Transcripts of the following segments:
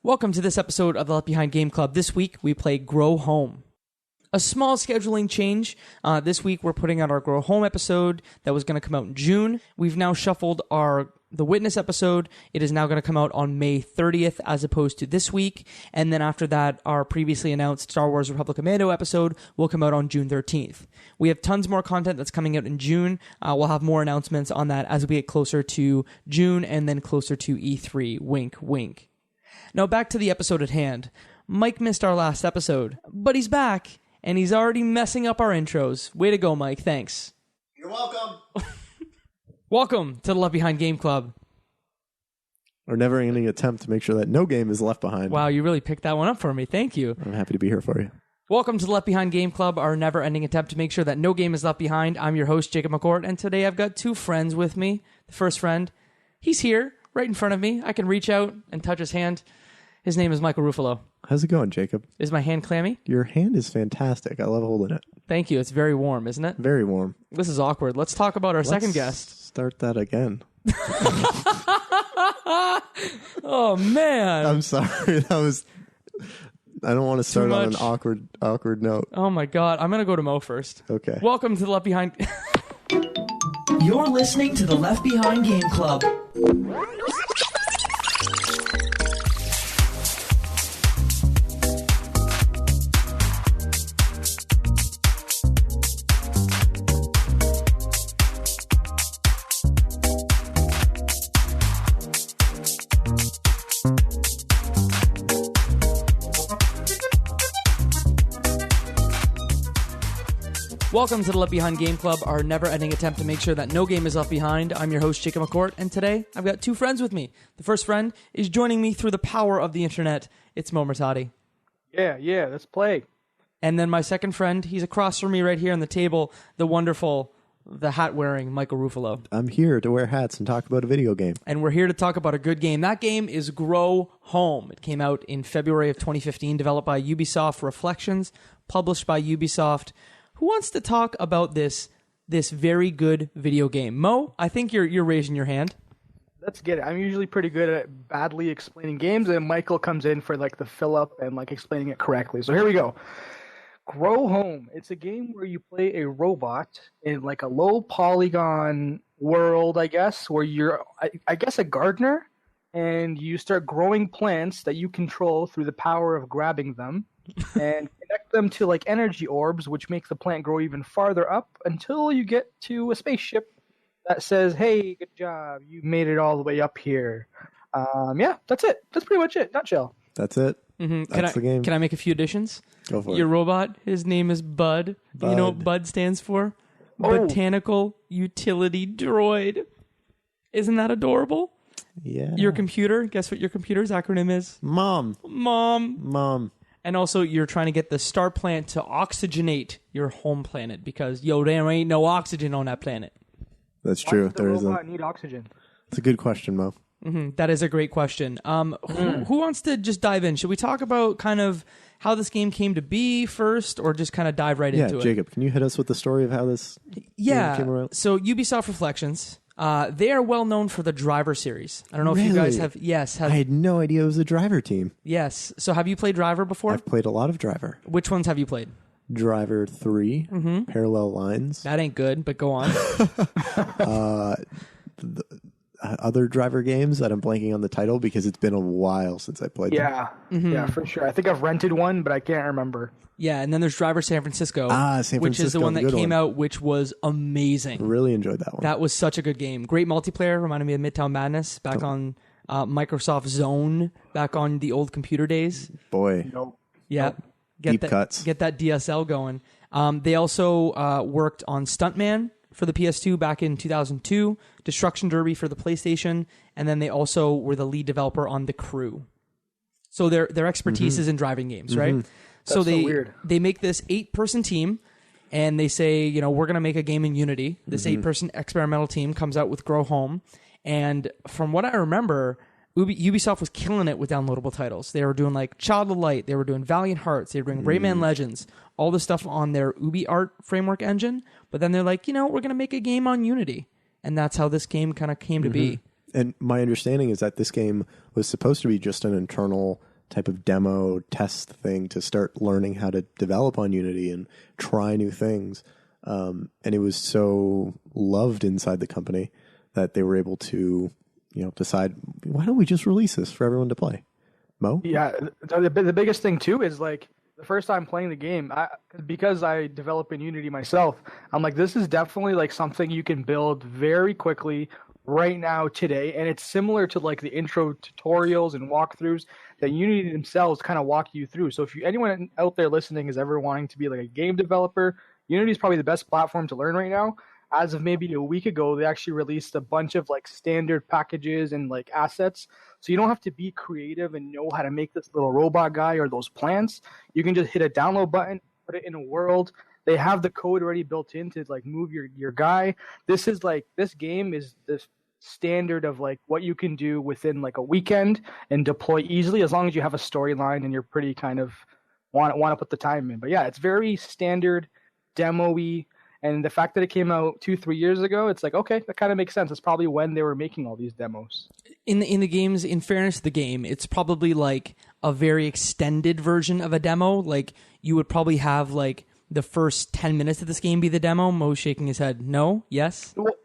Welcome to this episode of the Left Behind Game Club. This week, we play Grow Home. A small scheduling change. This week, we're putting out our Grow Home episode that was going to come out in June. We've now shuffled The Witness episode. It is now going to come out on May 30th as opposed to this week. And then after that, our previously announced Star Wars Republic Commando episode will come out on June 13th. We have tons more content that's coming out in June. We'll have more announcements on that as we get closer to June and then closer to E3. Wink, wink. Now back to the episode at hand. Mike missed our last episode, but he's back, and he's already messing up our intros. Way to go, Mike. Thanks. You're welcome. Welcome to the Left Behind Game Club. Our never-ending attempt to make sure that no game is left behind. Wow, you really picked that one up for me. Thank you. I'm happy to be here for you. Welcome to the Left Behind Game Club, our never-ending attempt to make sure that no game is left behind. I'm your host, Jacob McCourt, and today I've got two friends with me. The first friend, he's here, right in front of me. I can reach out and touch his hand. His name is Michael Ruffolo. How's it going, Jacob? Is my hand clammy? Your hand is fantastic. I love holding it. Thank you. It's very warm, isn't it? Very warm. This is awkward. Let's talk about our second guest. Start that again. Oh, man. I'm sorry. I don't want to start on an awkward note. Oh, my God. I'm going to go to Moe first. Okay. Welcome to the Left Behind... You're listening to the Left Behind Game Club. Welcome to the Left Behind Game Club, our never-ending attempt to make sure that no game is left behind. I'm your host, Jacob McCourt, and today I've got two friends with me. The first friend is joining me through the power of the internet. It's Moe Murtadi. Yeah, let's play. And then my second friend, he's across from me right here on the table, the wonderful, the hat-wearing Michael Ruffolo. I'm here to wear hats and talk about a video game. And we're here to talk about a good game. That game is Grow Home. It came out in February of 2015, developed by Ubisoft Reflections, published by Ubisoft. Who wants to talk about this very good video game? Moe, I think you're raising your hand. Let's get it. I'm usually pretty good at badly explaining games, and Michael comes in for like the fill up and like explaining it correctly. So here we go. Grow Home. It's a game where you play a robot in like a low polygon world, I guess, where you're I guess a gardener, and you start growing plants that you control through the power of grabbing them. And connect them to like energy orbs, which make the plant grow even farther up until you get to a spaceship that says, "Hey, good job, you made it all the way up here." Yeah, that's it. That's pretty much it. Nutshell. That's it. Mm-hmm. That's the game. Can I make a few additions? Go for Your it. robot, his name is Bud. You know what Bud stands for? Oh. Botanical Utility Droid. Isn't that adorable? Yeah. Your computer, guess what your computer's acronym is? Mom. Mom. And also, you're trying to get the star plant to oxygenate your home planet because, there ain't no oxygen on that planet. That's Why true. does the robot need oxygen? It's a good question, Mo. Mm-hmm. That is a great question. Who wants to just dive in? Should we talk about kind of how this game came to be first, or just kind of dive right into it? Yeah, Jacob, can you hit us with the story of how this game came around? So Ubisoft Reflections, they are well known for the Driver series. I don't know if you guys have. Yes, I had no idea it was a Driver team. Yes. So have you played Driver before? I've played a lot of Driver. Which ones have you played? Driver 3, Parallel Lines. That ain't good, but go on. Other Driver games that I'm blanking on the title because it's been a while since I played them. Yeah, for sure. I think I've rented one, but I can't remember. Yeah, and then there's Driver San Francisco, which is the one that came out, which was amazing. Really enjoyed that one. That was such a good game. Great multiplayer, reminded me of Midtown Madness back on Microsoft Zone, back on the old computer days. Boy. Nope. Yeah. Deep cuts. Get that DSL going. They also worked on Stuntman for the PS2 back in 2002, Destruction Derby for the PlayStation, and then they also were the lead developer on The Crew. So their expertise is in driving games, right? That's so weird. They make this 8-person team, and they say, we're going to make a game in Unity. This 8-person experimental team comes out with Grow Home, and from what I remember, Ubisoft was killing it with downloadable titles. They were doing like Child of Light, they were doing Valiant Hearts, they were doing Rayman Legends, all the stuff on their UbiArt framework engine. But then they're like, we're going to make a game on Unity. And that's how this game kind of came to be. And my understanding is that this game was supposed to be just an internal type of demo test thing to start learning how to develop on Unity and try new things. And it was so loved inside the company that they were able to, decide, why don't we just release this for everyone to play? Mo? Yeah, the biggest thing too is like the first time playing the game, because I develop in Unity myself, I'm like, this is definitely like something you can build very quickly right now today, and it's similar to like the intro tutorials and walkthroughs that Unity themselves kind of walk you through. So if anyone out there listening is ever wanting to be like a game developer, Unity is probably the best platform to learn right now. As of maybe a week ago, they actually released a bunch of like standard packages and like assets. So you don't have to be creative and know how to make this little robot guy or those plants. You can just hit a download button, put it in a world. They have the code already built in to like move your guy. This game is the standard of like what you can do within like a weekend and deploy easily as long as you have a storyline and you're pretty kind of want to put the time in. But yeah, it's very standard demo-y. And the fact that it came out 2-3 years ago, it's like, okay, that kind of makes sense. It's probably when they were making all these demos. In the games, in fairness to the game, it's probably like a very extended version of a demo. Like you would probably have like the first 10 minutes of this game be the demo. Mo's shaking his head. No? Yes? Well,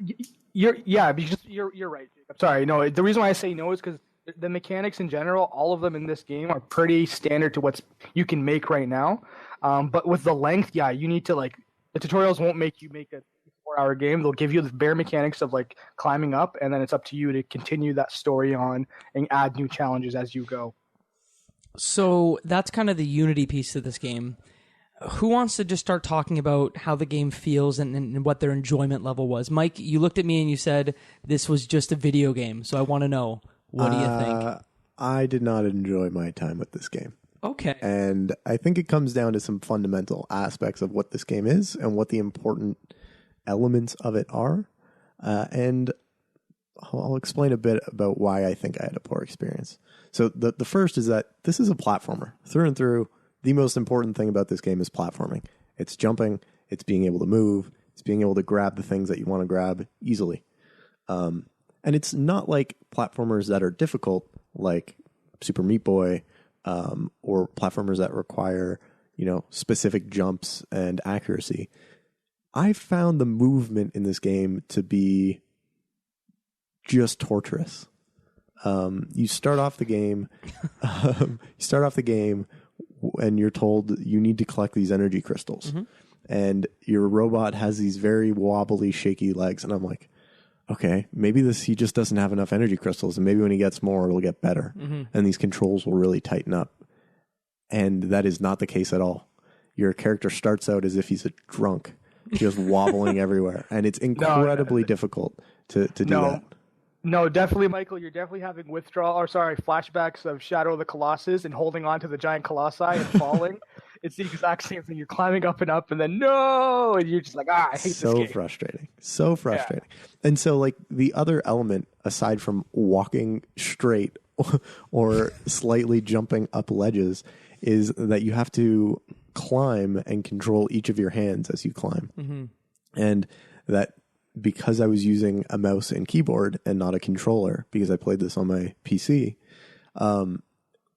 you're right, Jacob. Sorry, no. The reason why I say no is because the mechanics in general, all of them in this game are pretty standard to what you can make right now. But with the length, yeah, you need to like. The tutorials won't make you make a 4-hour game. They'll give you the bare mechanics of like climbing up, and then it's up to you to continue that story on and add new challenges as you go. So that's kind of the Unity piece of this game. Who wants to just start talking about how the game feels and what their enjoyment level was? Mike, you looked at me and you said this was just a video game. So I want to know, what do you think? I did not enjoy my time with this game. Okay. And I think it comes down to some fundamental aspects of what this game is and what the important elements of it are. And I'll explain a bit about why I think I had a poor experience. So the first is that this is a platformer. Through and through, the most important thing about this game is platforming. It's jumping, it's being able to move, it's being able to grab the things that you want to grab easily. And it's not like platformers that are difficult, like Super Meat Boy, or platformers that require, specific jumps and accuracy. I found the movement in this game to be just torturous. You start off the game, and you're told you need to collect these energy crystals. Mm-hmm. And your robot has these very wobbly, shaky legs. And I'm like, okay, maybe he just doesn't have enough energy crystals, and maybe when he gets more, it'll get better. Mm-hmm. And these controls will really tighten up. And that is not the case at all. Your character starts out as if he's a drunk, just wobbling everywhere. And it's incredibly difficult to do that. No, definitely, Michael, you're definitely having flashbacks of Shadow of the Colossus and holding on to the giant colossi and falling. It's the exact same thing. You're climbing up, and then no, and you're just like, I hate this game. So frustrating. Yeah. And so, like, the other element, aside from walking straight or slightly jumping up ledges, is that you have to climb and control each of your hands as you climb. Mm-hmm. And that because I was using a mouse and keyboard and not a controller, because I played this on my PC,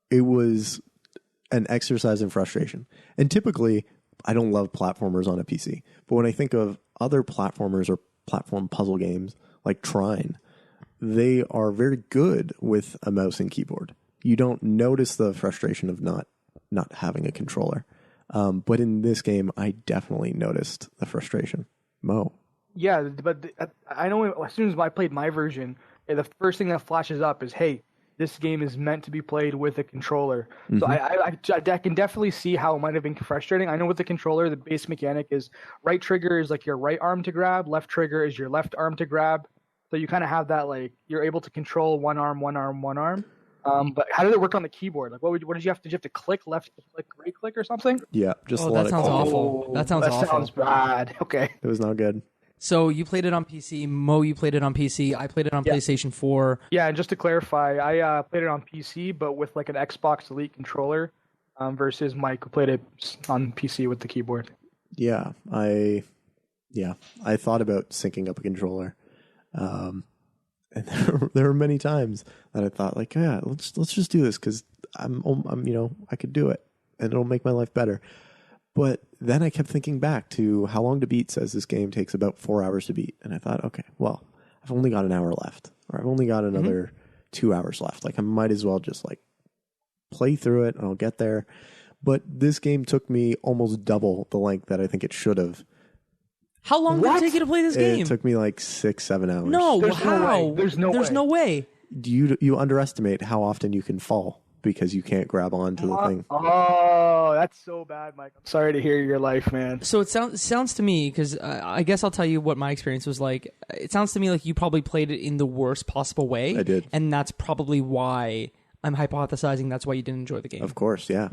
it was an exercise in frustration. And typically, I don't love platformers on a PC. But when I think of other platformers or platform puzzle games like Trine, they are very good with a mouse and keyboard. You don't notice the frustration of not having a controller. But in this game, I definitely noticed the frustration. Mo? Yeah, but I know as soon as I played my version, the first thing that flashes up is, hey, this game is meant to be played with a controller. Mm-hmm. So I can definitely see how it might have been frustrating. I know with the controller, the base mechanic is right trigger is like your right arm to grab, left trigger is your left arm to grab. So you kind of have that, like, you're able to control one arm. But how did it work on the keyboard? Like, what did you have to? Did you have to click left click, right click or something? Yeah, just that sounds awful. That sounds awful. That sounds bad. Okay. It was not good. So you played it on PC. Mo, you played it on PC. I played it on PlayStation 4. Yeah, and just to clarify, I played it on PC, but with like an Xbox Elite controller, versus Mike, who played it on PC with the keyboard. Yeah, I thought about syncing up a controller, and there were many times that I thought, like, yeah, let's just do this, because I could do it and it'll make my life better. But then I kept thinking back to how long to beat says this game takes about 4 hours to beat. And I thought, okay, well, I've only got an hour left, or I've only got another 2 hours left. Like I might as well just like play through it and I'll get there. But this game took me almost double the length that I think it should have. How long did it take you to play this game? It took me like 6-7 hours. No, There's how? no way. There's no way. You underestimate how often you can fall because you can't grab onto the thing. Oh, that's so bad, Mike. I'm sorry to hear your life, man. So it sounds to me, because I guess I'll tell you what my experience was like. It sounds to me like you probably played it in the worst possible way. I did. And that's probably why I'm hypothesizing that's why you didn't enjoy the game. Of course, yeah.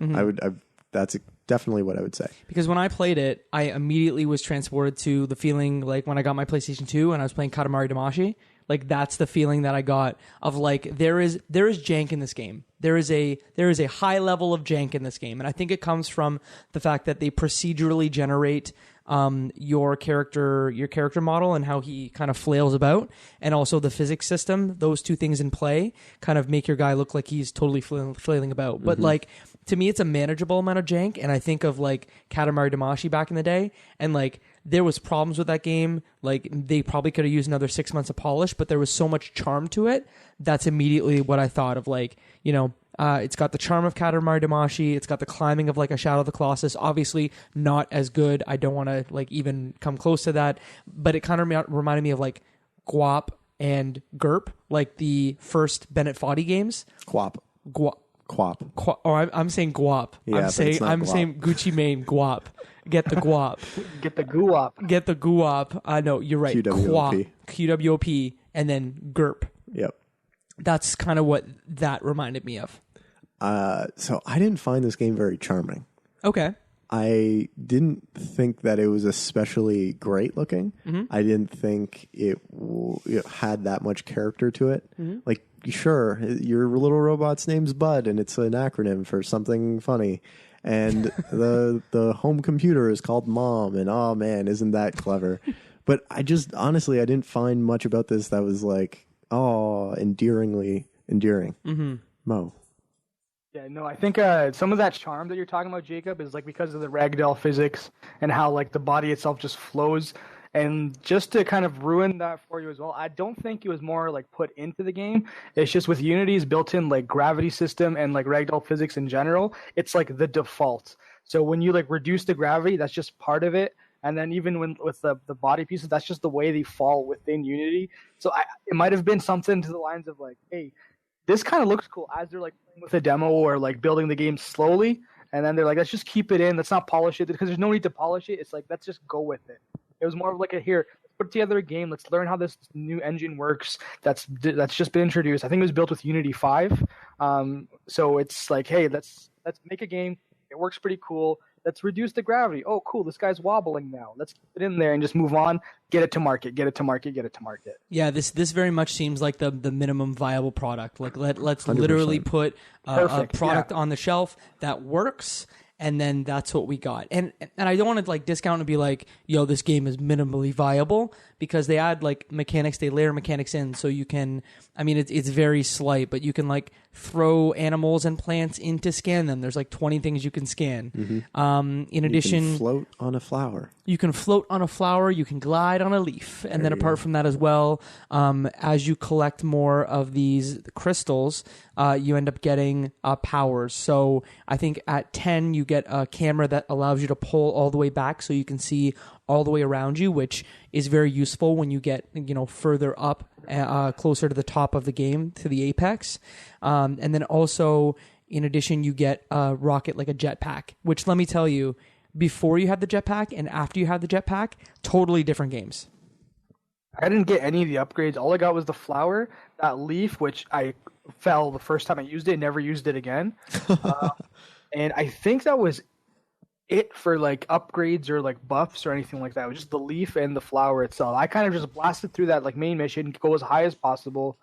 That's definitely what I would say. Because when I played it, I immediately was transported to the feeling like when I got my PlayStation 2 and I was playing Katamari Damacy. Like that's the feeling that I got of like there is jank in this game. There is a high level of jank in this game, and I think it comes from the fact that they procedurally generate your character model and how he kind of flails about, and also the physics system. Those two things in play kind of make your guy look like he's totally flailing about. But like to me, it's a manageable amount of jank, and I think of like Katamari Damacy back in the day, and like there was problems with that game. Like they probably could have used another 6 months of polish, but there was so much charm to it. That's immediately what I thought of. Like, it's got the charm of Katamari Damacy. It's got the climbing of like a Shadow of the Colossus. Obviously not as good. I don't want to like even come close to that, but it kind of reminded me of like QWOP and GIRP, like the first Bennett Foddy games. QWOP. Or I'm saying GWOP. Yeah, I'm saying Gucci Mane GWOP. Get the GWOP. Get the GUWOP. Get the GUWOP. No, you're right. QWOP. QWOP, and then GIRP. Yep. That's kind of what that reminded me of. So I didn't find this game very charming. Okay. I didn't think that it was especially great looking. I didn't think it had that much character to it. Like, sure, your little robot's name's Bud, and it's an acronym for something funny. And the home computer is called Mom, and oh man, isn't that clever? But I just, honestly, I didn't find much about this that was like, endearingly endearing. Mo. Yeah, no, I think some of that charm that you're talking about, Jacob, is like because of the ragdoll physics and how like the body itself just flows. And just to kind of ruin that for you as well, I don't think it was more like put into the game. It's just with Unity's built-in like gravity system and like ragdoll physics in general, it's like the default. So when you like reduce the gravity, that's just part of it. And then even with the body pieces, that's just the way they fall within Unity. So it might have been something to the lines of like, hey, this kind of looks cool as they're like playing with a demo or like building the game slowly. And then they're like, let's just keep it in. Let's not polish it because there's no need to polish it. It's like, let's just go with it. It was more of like let's put together a game. Let's learn how this new engine works. That's just been introduced. I think it was built with Unity 5. So it's like, hey, let's make a game. It works pretty cool. Let's reduce the gravity. Oh, cool. This guy's wobbling now. Let's keep it in there and just move on. Get it to market. Yeah, this very much seems like the minimum viable product. Like let's 100%. Literally put a product on the shelf that works. And then that's what we got. And I don't want to like discount and be like, yo, this game is minimally viable, because they add like mechanics, they layer mechanics in, so you can, I mean, it's very slight, but you can like throw animals and plants in to scan them. There's like 20 things you can scan. In addition, you can float on a flower. You can float on a flower, you can glide on a leaf. And then apart from that as well, as you collect more of these crystals, you end up getting powers. So I think at 10, you get a camera that allows you to pull all the way back so you can see all the way around you, which is very useful when you get, further up, closer to the top of the game, to the apex. And then also, in addition, you get a rocket, like a jetpack, which, let me tell you, before you have the jetpack and after you have the jetpack, totally different games. I didn't get any of the upgrades. All I got was the flower, that leaf, which I fell the first time I used it, never used it again. And I think that was it for like upgrades or like buffs or anything like that. It was just the leaf and the flower itself. I kind of just blasted through that like main mission, go as high as possible,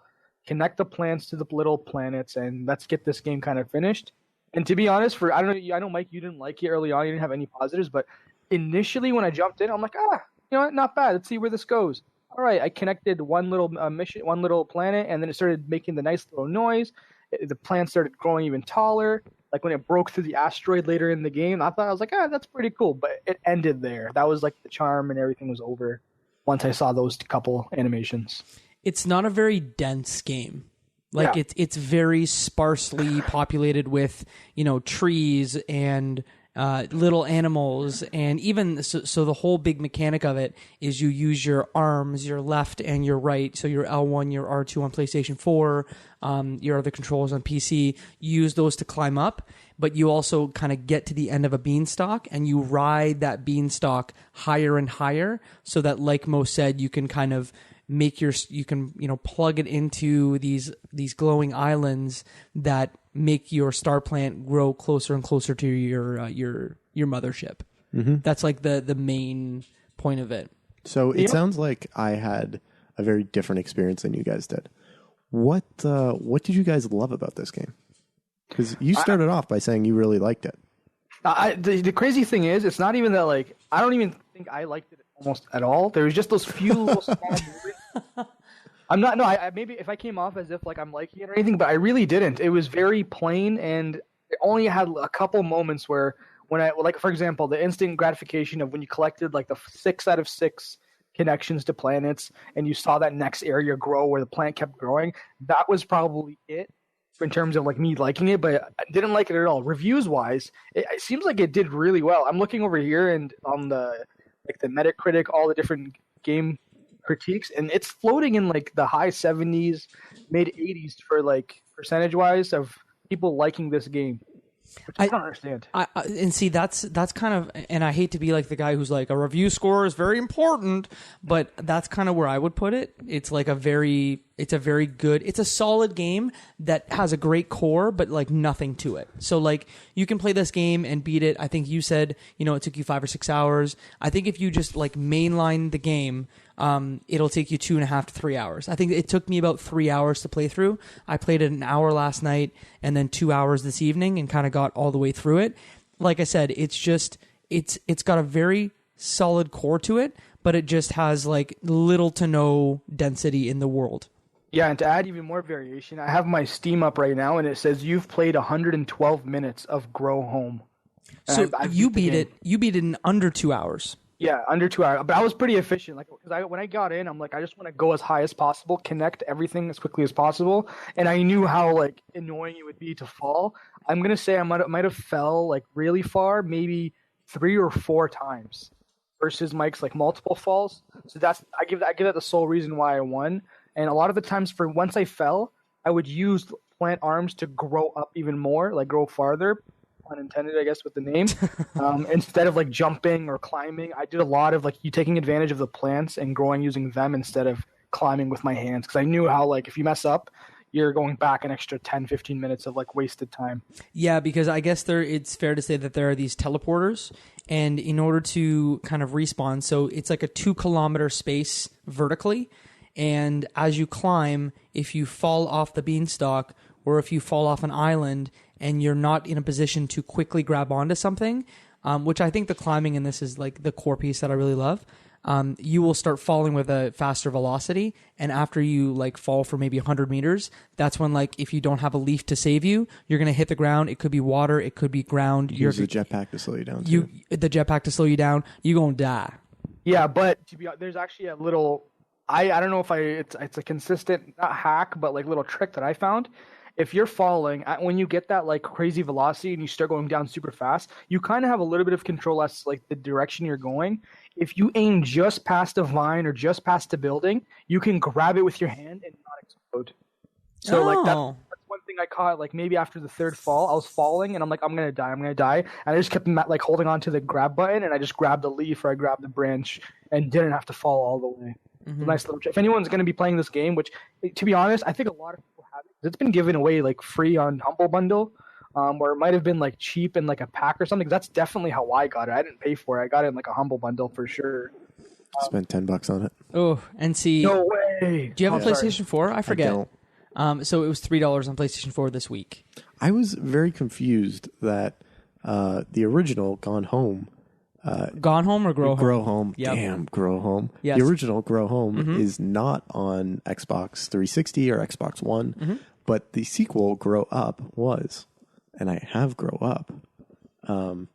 connect the plants to the little planets, and let's get this game kind of finished. And to be honest, I know Mike, you didn't like it early on, you didn't have any positives, but initially when I jumped in, I'm like, not bad. Let's see where this goes. All right, I connected one little mission, one little planet, and then it started making the nice little noise. The plants started growing even taller. Like when it broke through the asteroid later in the game, I was like, that's pretty cool. But it ended there. That was like the charm, and everything was over once I saw those couple animations. It's not a very dense game. Like it's very sparsely populated with, trees and little animals, and even so the whole big mechanic of it is you use your arms, your left and your right, so your L1, your R2 on PlayStation 4, your other controllers on PC, you use those to climb up, but you also kind of get to the end of a beanstalk and you ride that beanstalk higher and higher, so that, like Mo said, you can kind of plug it into these glowing islands that make your star plant grow closer and closer to your mothership. Mm-hmm. That's like the main point of it. So it sounds like I had a very different experience than you guys did. What did you guys love about this game? Because you started off by saying you really liked it. The crazy thing is, it's not even that, like, I don't even think I liked it almost at all. There was just those few little small movements. Maybe if I came off as if like I'm liking it or anything, but I really didn't. It was very plain, and it only had a couple moments where for example, the instant gratification of when you collected like the 6 out of 6 connections to planets, and you saw that next area grow where the plant kept growing. That was probably it in terms of like me liking it, but I didn't like it at all. Reviews wise, it seems like it did really well. I'm looking over here and on the Metacritic, all the different game critiques, and it's floating in like the high 70s, mid 80s for like percentage wise of people liking this game. Which I don't understand. And see, that's kind of, and I hate to be like the guy who's like, a review score is very important, but that's kind of where I would put it. It's like it's a solid game that has a great core, but like nothing to it. So like you can play this game and beat it. I think you said, it took you 5 or 6 hours. I think if you just like mainline the game, it'll take you 2.5 to 3 hours. I think it took me about 3 hours to play through. I played it an hour last night and then 2 hours this evening and kind of got all the way through it. Like I said, it's got a very solid core to it, but it just has like little to no density in the world. Yeah, and to add even more variation, I have my Steam up right now, and it says you've played 112 minutes of Grow Home. So you beat it in under 2 hours. Yeah, under 2 hours. But I was pretty efficient. Like, because when I got in, I'm like, I just want to go as high as possible, connect everything as quickly as possible. And I knew how like annoying it would be to fall. I'm gonna say I might have fell like really far, maybe 3 or 4 times, versus Mike's like multiple falls. So I give that the sole reason why I won. And a lot of the times, for once I fell, I would use plant arms to grow up even more, like grow farther. Unintended, I guess, with the name. Instead of like jumping or climbing, I did a lot of like you taking advantage of the plants and growing using them instead of climbing with my hands, because I knew how like if you mess up, you're going back an extra 10-15 minutes of like wasted time. Yeah, because I guess it's fair to say that there are these teleporters, and in order to kind of respawn, so it's like a 2-kilometer space vertically, and as you climb, if you fall off the beanstalk or if you fall off an island and you're not in a position to quickly grab onto something, which I think the climbing in this is like the core piece that I really love, you will start falling with a faster velocity. And after you like fall for maybe 100 meters, that's when like if you don't have a leaf to save you, you're going to hit the ground. It could be water. It could be ground. Use the jetpack to slow you down. The jetpack to slow you down. You're going to die. Yeah, but there's actually a little... I don't know if it's a consistent, not hack, but like little trick that I found. If you're falling, when you get that like crazy velocity and you start going down super fast, you kind of have a little bit of control as like the direction you're going. If you aim just past a vine or just past a building, you can grab it with your hand and not explode. So like that's one thing I caught. Like maybe after the 3rd fall, I was falling and I'm like, I'm gonna die. And I just kept like holding on to the grab button, and I just grabbed the leaf or I grabbed the branch and didn't have to fall all the way. Mm-hmm. Nice little trick. If anyone's going to be playing this game, which, to be honest, I think a lot of people have it. It's been given away like free on Humble Bundle, or it might have been like cheap in like a pack or something. That's definitely how I got it. I didn't pay for it. I got it in like a Humble Bundle for sure. Spent $10 on it. Oh, and see. No way. Do you have a PlayStation 4? I forget. I don't. So it was $3 on PlayStation 4 this week. I was very confused that the original Gone Home. Gone Home or Grow Home? Grow Home. Yep. Damn, Grow Home. Yes. The original Grow Home is not on Xbox 360 or Xbox One, But the sequel, Grow Up, was, and I have Grow Up. I'm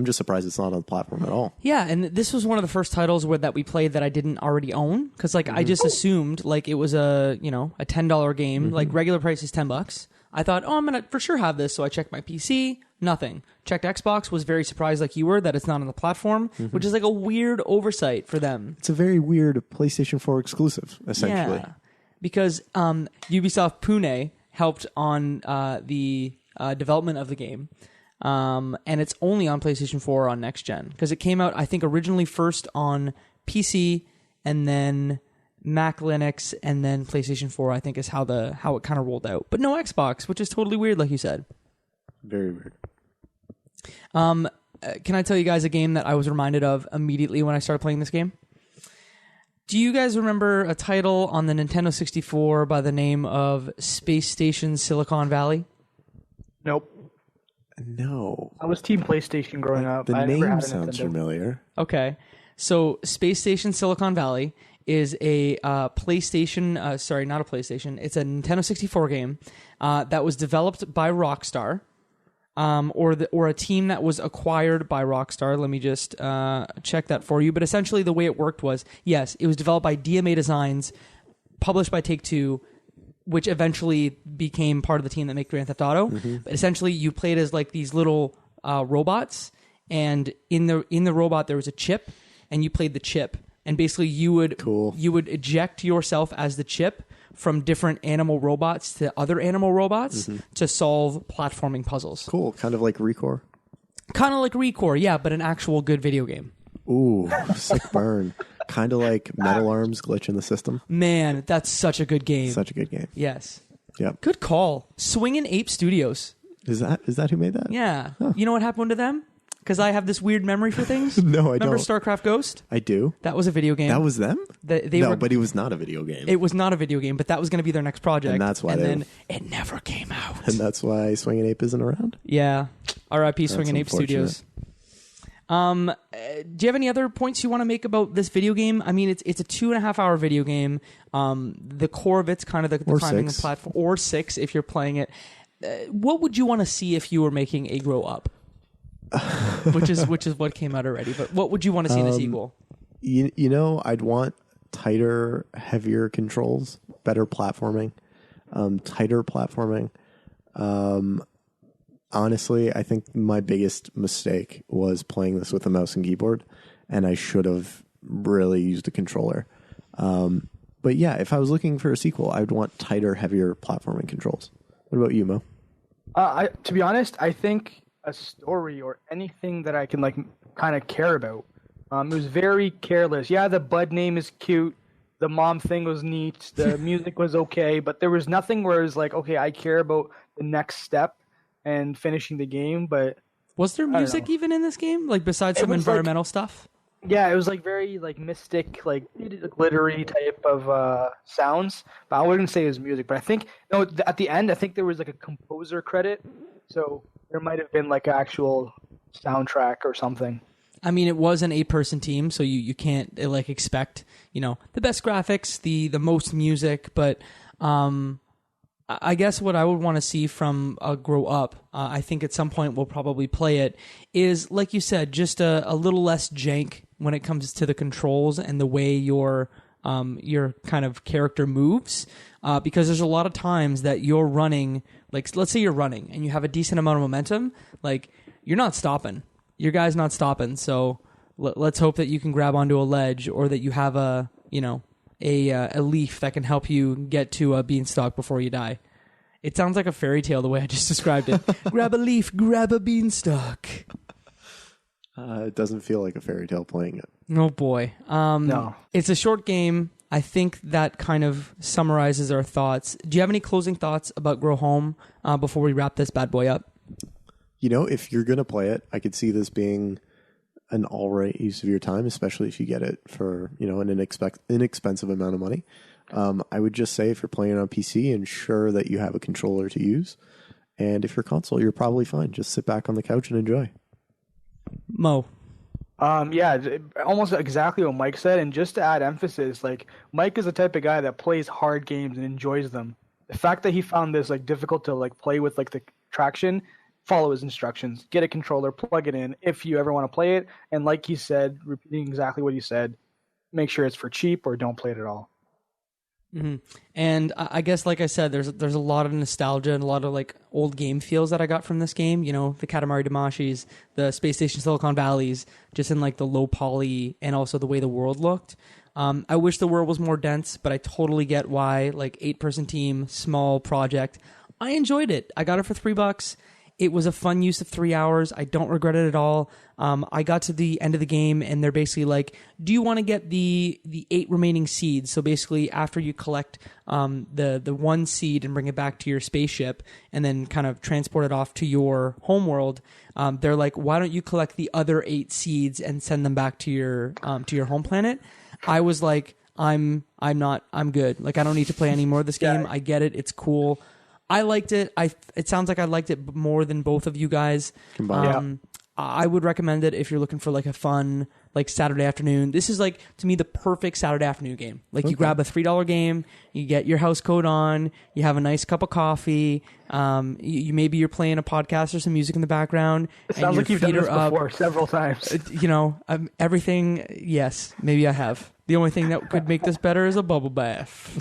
just surprised it's not on the platform at all. Yeah, and this was one of the first titles that we played that I didn't already own, because I just assumed it was a $10 game. Like regular price is $10. I thought, I'm gonna for sure have this, so I checked my PC. Nothing. Checked Xbox. Was very surprised, like you were, that it's not on the platform, which is like a weird oversight for them. It's a very weird PlayStation 4 exclusive, essentially. Yeah, because Ubisoft Pune helped on the development of the game. And it's only on PlayStation 4 on next gen, because it came out, I think, originally first on PC and then Mac Linux and then PlayStation 4, I think, is how it kind of rolled out. But no Xbox, which is totally weird, like you said. Very weird. Can I tell you guys a game that I was reminded of immediately when I started playing this game? Do you guys remember a title on the Nintendo 64 by the name of Space Station Silicon Valley? Nope. No. I was Team PlayStation growing up. The I never had name a sounds Nintendo. familiar. Okay. So Space Station Silicon Valley is a PlayStation, not a PlayStation, it's a Nintendo 64 game that was developed by Rockstar, or a team that was acquired by Rockstar. Let me just check that for you. But essentially the way it worked was, yes, it was developed by DMA Designs, published by Take-Two, which eventually became part of the team that made Grand Theft Auto. But essentially you played as like these little robots, and in the robot there was a chip, and you played the chip. And basically you would eject yourself as the chip from different animal robots to other animal robots to solve platforming puzzles. Cool. Kind of like Recore. Kind of like Recore, yeah, but an actual good video game. Ooh, sick burn. Kind of like Metal Arms Glitch in the System. Man, that's such a good game. Such a good game. Yes. Yep. Good call. Swingin' Ape Studios. Is that who made that? Yeah. Huh. You know what happened to them? Because I have this weird memory for things. No, I Remember don't. StarCraft Ghost? I do. That was a video game. That was them? But it was not a video game. It was not a video game, but that was going to be their next project. And that's why then it never came out. And that's why Swingin' Ape isn't around? Yeah. R.I.P. Swingin' Ape Studios. Do you have any other points you want to make about this video game? I mean, it's a 2.5 hour video game. The core of it's kind of the climbing the platform, or 6 if you're playing it. What would you want to see if you were making a Grow Up? which is what came out already. But what would you want to see in a sequel? You know, I'd want tighter, heavier controls, better platforming, tighter platforming. Honestly, I think my biggest mistake was playing this with a mouse and keyboard, and I should have really used a controller. But yeah, if I was looking for a sequel, I'd want tighter, heavier platforming controls. What about you, Mo? To be honest, I think a story or anything that I can like kind of care about. It was very careless. Yeah, the Bud name is cute. The mom thing was neat. The music was okay, but there was nothing where it was like, okay, I care about the next step and finishing the game. But was there music even in this game, like besides some environmental stuff? Yeah, it was like very like mystic, like glittery type of sounds. But I wouldn't say it was music. But I think at the end, I think there was like a composer credit. So there might have been like an actual soundtrack or something. I mean, it was an 8-person team, so you can't like expect the best graphics, the most music, but I guess what I would want to see from a Grow Up, I think at some point we'll probably play it, is like you said, just a little less jank when it comes to the controls and the way your kind of character moves, because there's a lot of times that you're running, like let's say you're running and you have a decent amount of momentum, like you're not stopping. Your guy's not stopping, so let's hope that you can grab onto a ledge, or that you have a leaf that can help you get to a beanstalk before you die. It sounds like a fairy tale the way I just described it. Grab a leaf, grab a beanstalk. It doesn't feel like a fairy tale playing it. Oh boy. No. It's a short game. I think that kind of summarizes our thoughts. Do you have any closing thoughts about Grow Home before we wrap this bad boy up? If you're going to play it, I could see this being an all right use of your time, especially if you get it for, an inexpensive amount of money. I would just say if you're playing on PC, ensure that you have a controller to use. And if you're console, you're probably fine. Just sit back on the couch and enjoy. Mo. Yeah, almost exactly what Mike said. And just to add emphasis, like Mike is the type of guy that plays hard games and enjoys them. The fact that he found this like difficult to like play with like the traction, follow his instructions, get a controller, plug it in if you ever want to play it, and like he said, repeating exactly what he said, make sure it's for cheap or don't play it at all. Mm-hmm. And I guess, like I said, there's a lot of nostalgia and a lot of like old game feels that I got from this game. You know, the Katamari Damashis, the Space Station Silicon Valleys, just in like the low poly and also the way the world looked. I wish the world was more dense, but I totally get why. Like 8-person team, small project. I enjoyed it. I got it for $3. It was a fun use of 3 hours. I don't regret it at all. I got to the end of the game, and they're basically like, do you want to get the 8 remaining seeds? So basically, after you collect the 1 seed and bring it back to your spaceship and then kind of transport it off to your homeworld, they're like, why don't you collect the other 8 seeds and send them back to your home planet? I was like, I'm good. Like, I don't need to play any more of this game. I get it. It's cool. I liked it. It sounds like I liked it more than both of you guys. I would recommend it if you're looking for like a fun like Saturday afternoon. This is like, to me, the perfect Saturday afternoon game. Like you grab a $3 game, you get your house coat on, you have a nice cup of coffee. Maybe you're playing a podcast or some music in the background. It sounds like you've done this before several times. You know, everything. Yes, maybe I have. The only thing that could make this better is a bubble bath.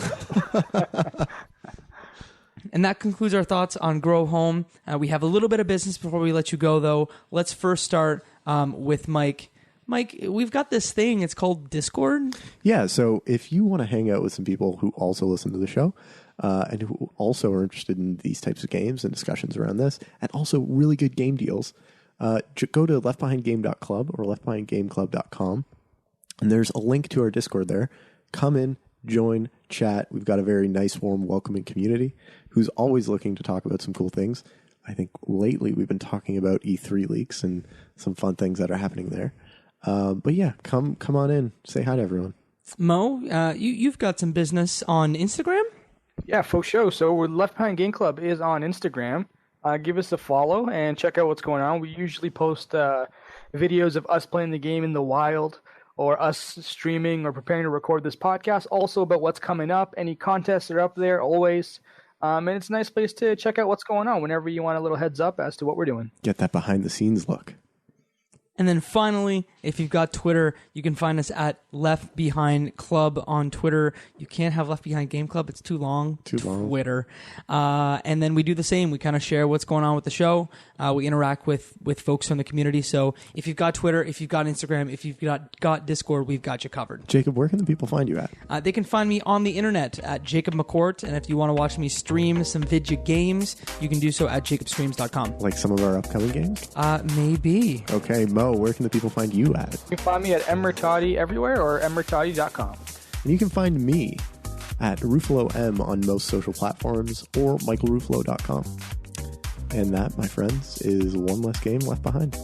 And that concludes our thoughts on Grow Home. We have a little bit of business before we let you go, though. Let's first start with Mike. Mike, we've got this thing. It's called Discord. Yeah, so if you want to hang out with some people who also listen to the show and who also are interested in these types of games and discussions around this, and also really good game deals, go to leftbehindgame.club or leftbehindgameclub.com, and there's a link to our Discord there. Come in, join, chat. We've got a very nice, warm, welcoming community who's always looking to talk about some cool things. I think lately we've been talking about E3 leaks and some fun things that are happening there. But yeah, come on in. Say hi to everyone. Mo, you've got some business on Instagram? Yeah, for sure. So Left Behind Game Club is on Instagram. Give us a follow and check out what's going on. We usually post videos of us playing the game in the wild, or us streaming or preparing to record this podcast. Also about what's coming up. Any contests are up there always. And it's a nice place to check out what's going on whenever you want a little heads up as to what we're doing. Get that behind the scenes look. And then finally, if you've got Twitter, you can find us at Left Behind Club on Twitter. You can't have Left Behind Game Club. It's too long. Twitter. And then we do the same. We kind of share what's going on with the show. We interact with folks from the community. So if you've got Twitter, if you've got Instagram, if you've got Discord, we've got you covered. Jacob, where can the people find you at? They can find me on the internet at Jacob McCourt. And if you want to watch me stream some vidya games, you can do so at jacobstreams.com. Like some of our upcoming games? Maybe. Okay, Mo, where can the people find you at? You can find me at Murtadi everywhere or murtadi.com. And you can find me at Ruffolo M on most social platforms or michaelruffolo.com. And that, my friends, is one less game left behind.